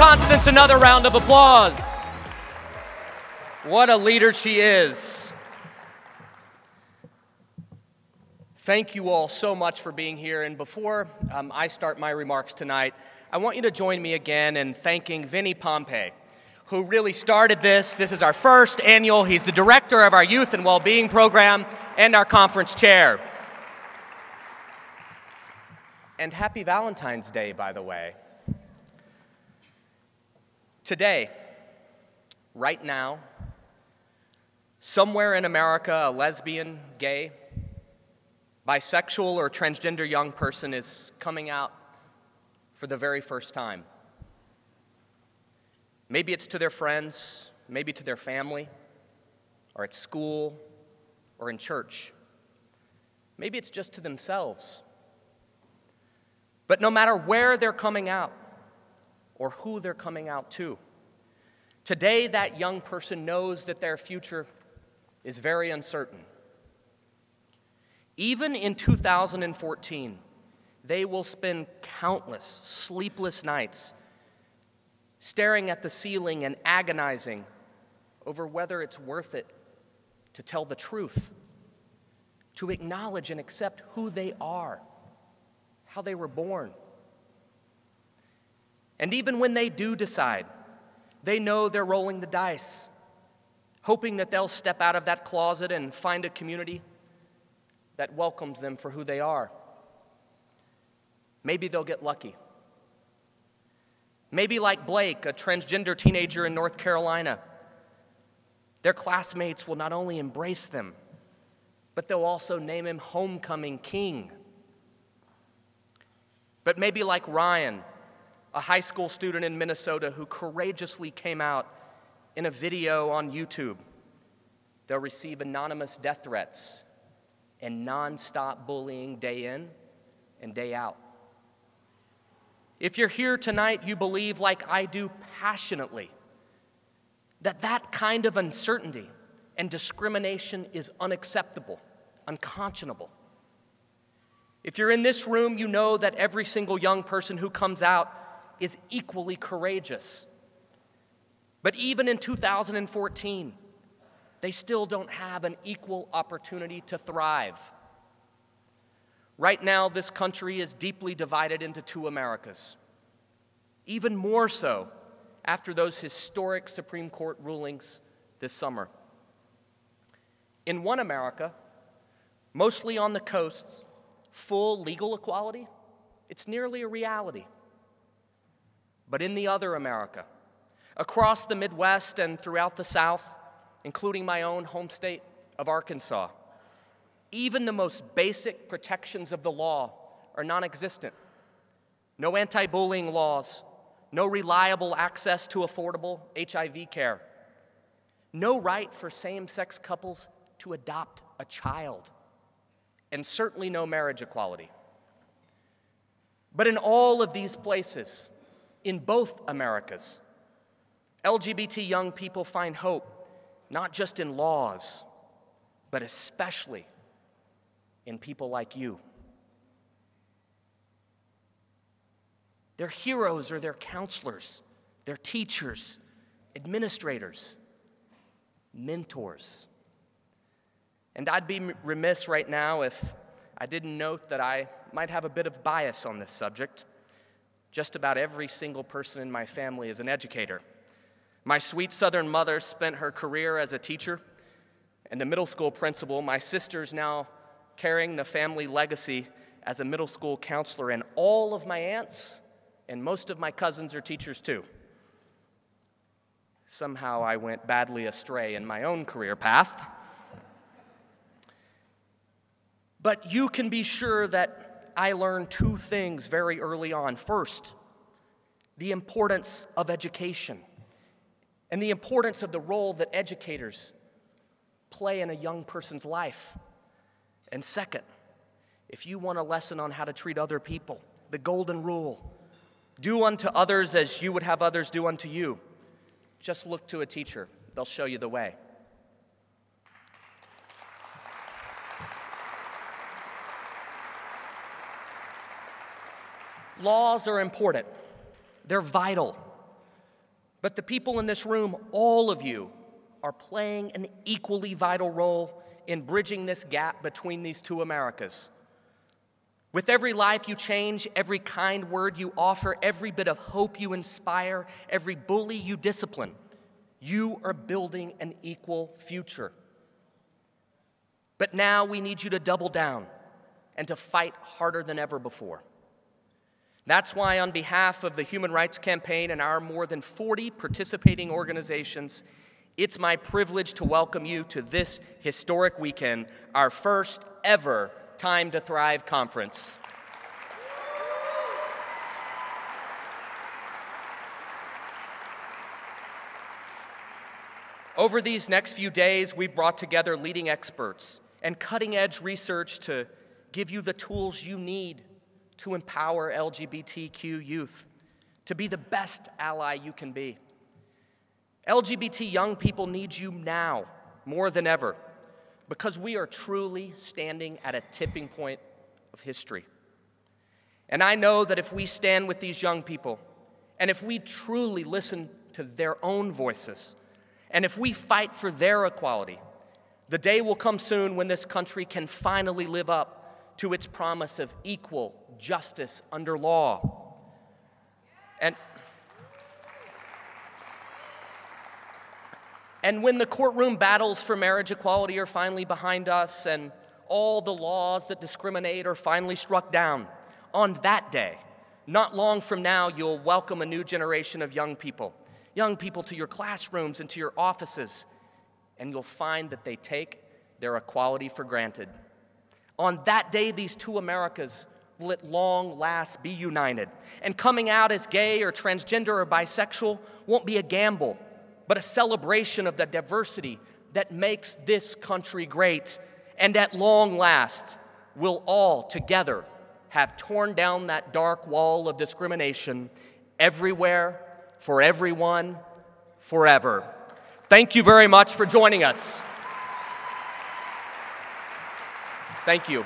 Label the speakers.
Speaker 1: Constance another round of applause. What a leader she is. Thank you all so much for being here. And before I start my remarks tonight, I want you to join me again in thanking Vinny Pompey, who really started this. This is our first annual. He's the director of our Youth and Wellbeing Program and our conference chair. And happy Valentine's Day, by the way. Today, right now, somewhere in America, a lesbian, gay, bisexual, or transgender young person is coming out for the very first time. Maybe it's to their friends, maybe to their family, or at school, or in church. Maybe it's just to themselves. But no matter where they're coming out, or who they're coming out to, today that young person knows that their future is very uncertain. Even in 2014, they will spend countless sleepless nights staring at the ceiling and agonizing over whether it's worth it to tell the truth, to acknowledge and accept who they are, how they were born. And even when they do decide, they know they're rolling the dice, hoping that they'll step out of that closet and find a community that welcomes them for who they are. Maybe they'll get lucky. Maybe like Blake, a transgender teenager in North Carolina, their classmates will not only embrace them, but they'll also name him Homecoming King. But maybe like Ryan, a high school student in Minnesota who courageously came out in a video on YouTube, they'll receive anonymous death threats and nonstop bullying day in and day out. If you're here tonight, you believe, like I do passionately, that that kind of uncertainty and discrimination is unacceptable, unconscionable. If you're in this room, you know that every single young person who comes out is equally courageous. But even in 2014, they still don't have an equal opportunity to thrive. Right now, this country is deeply divided into two Americas. Even more so after those historic Supreme Court rulings this summer. In one America, mostly on the coasts, full legal equality, it's nearly a reality. But in the other America, across the Midwest and throughout the South, including my own home state of Arkansas, even the most basic protections of the law are non-existent. No anti-bullying laws, no reliable access to affordable HIV care, no right for same-sex couples to adopt a child, and certainly no marriage equality. But in all of these places, in both Americas, LGBT young people find hope, not just in laws, but especially in people like you. Their heroes are their counselors, their teachers, administrators, mentors. And I'd be remiss right now if I didn't note that I might have a bit of bias on this subject. Just about every single person in my family is an educator. My sweet Southern mother spent her career as a teacher and a middle school principal. My sister's now carrying the family legacy as a middle school counselor, and all of my aunts and most of my cousins are teachers too. Somehow I went badly astray in my own career path. But you can be sure that I learned two things very early on. First, the importance of education and the importance of the role that educators play in a young person's life. And second, if you want a lesson on how to treat other people, the golden rule, do unto others as you would have others do unto you, just look to a teacher. They'll show you the way. Laws are important. They're vital. But the people in this room, all of you, are playing an equally vital role in bridging this gap between these two Americas. With every life you change, every kind word you offer, every bit of hope you inspire, every bully you discipline, you are building an equal future. But now we need you to double down and to fight harder than ever before. That's why, on behalf of the Human Rights Campaign and our more than 40 participating organizations, it's my privilege to welcome you to this historic weekend, our first ever Time to Thrive conference. Over these next few days, we've brought together leading experts and cutting-edge research to give you the tools you need to empower LGBTQ youth, to be the best ally you can be. LGBT young people need you now more than ever because we are truly standing at a tipping point of history. And I know that if we stand with these young people, and if we truly listen to their own voices, and if we fight for their equality, the day will come soon when this country can finally live up to its promise of equal justice under law. And when the courtroom battles for marriage equality are finally behind us and all the laws that discriminate are finally struck down, on that day, not long from now, you'll welcome a new generation of young people to your classrooms and to your offices, and you'll find that they take their equality for granted. On that day, these two Americas will at long last be united, and coming out as gay or transgender or bisexual won't be a gamble, but a celebration of the diversity that makes this country great. And at long last, we'll all together have torn down that dark wall of discrimination everywhere, for everyone, forever. Thank you very much for joining us. Thank you.